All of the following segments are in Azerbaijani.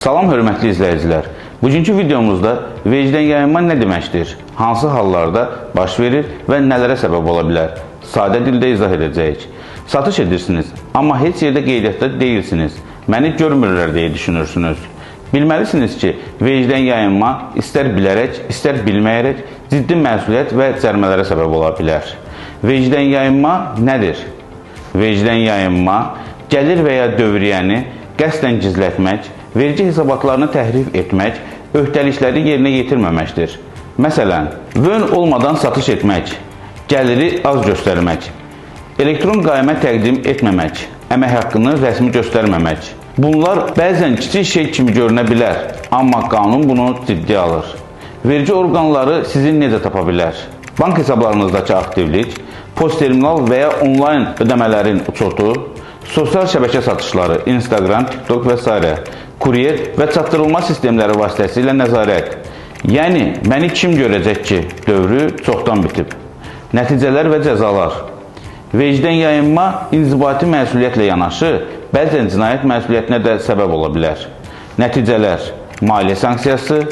Salam hörmətli izləyicilər. Bugünkü videomuzda vecdən yayınma nə deməkdir, hansı hallarda baş verir və nələrə səbəb ola bilər? Sadə dildə izah edəcəyik. Satış edirsiniz, amma heç yerdə qeydiyyatda deyilsiniz. Məni görmürlər deyə düşünürsünüz. Bilməlisiniz ki, vecdən yayınma istər bilərək, istər bilməyərək ciddi məsuliyyət və cərimələrə səbəb ola bilər. Vecdən yayınma nədir? Vecdən yayınma gəlir və ya dövriyyəni qəsdən gizlətmək, vergi hesabatlarını təhrif etmək, öhdəlikləri yerinə yetirməməkdir. Məsələn, vön olmadan satış etmək, gəliri az göstərmək, elektron qaymə təqdim etməmək, əmək haqqını rəsmi göstərməmək. Bunlar bəzən kiçik şey kimi görünə bilər, amma qanun bunu ciddi alır. Vergi orqanları sizi necə tapa bilər? Bank hesablarınızdakı aktivlik, postterminal və ya onlayn ödəmələrin uçotu, sosial şəbəkə satışları, Instagram, TikTok və s. kuryer və çatdırılma sistemləri vasitəsilə nəzarət. Yəni, məni kim görəcək ki, dövrü çoxdan bitib. Nəticələr və cəzalar. Vecdən yayınma inzibati məsuliyyətlə yanaşı, bəzən cinayət məsuliyyətinə də səbəb ola bilər. Nəticələr, maliyyə sanksiyası,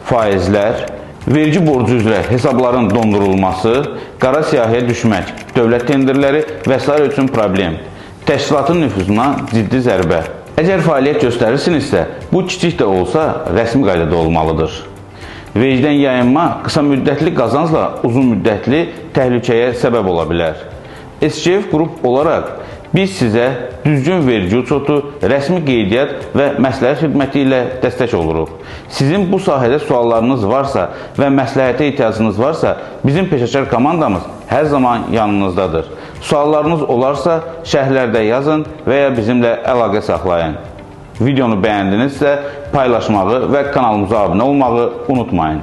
faizlər, vergi borcu üzrə hesabların dondurulması, qara siyahıya düşmək, dövlət tenderləri və s. üçün problem. Təşkilatın nüfuzuna ciddi zərbə. Əgər fəaliyyət göstərirsinizsə, bu kiçik də olsa rəsmi qaydada olmalıdır. Vecdən yayınma qısa müddətli qazancla uzun müddətli təhlükəyə səbəb ola bilər. SGF qrup olaraq biz sizə düzgün vergi uçotu, rəsmi qeydiyyat və məsləhət xidməti ilə dəstək oluruq. Sizin bu sahədə suallarınız varsa və məsləhətə ehtiyacınız varsa, bizim peşəkar komandamız hər zaman yanınızdadır. Suallarınız olarsa, şərhlərdə yazın və ya bizimlə əlaqə saxlayın. Videonu bəyəndinizsə, paylaşmağı və kanalımıza abunə olmağı unutmayın.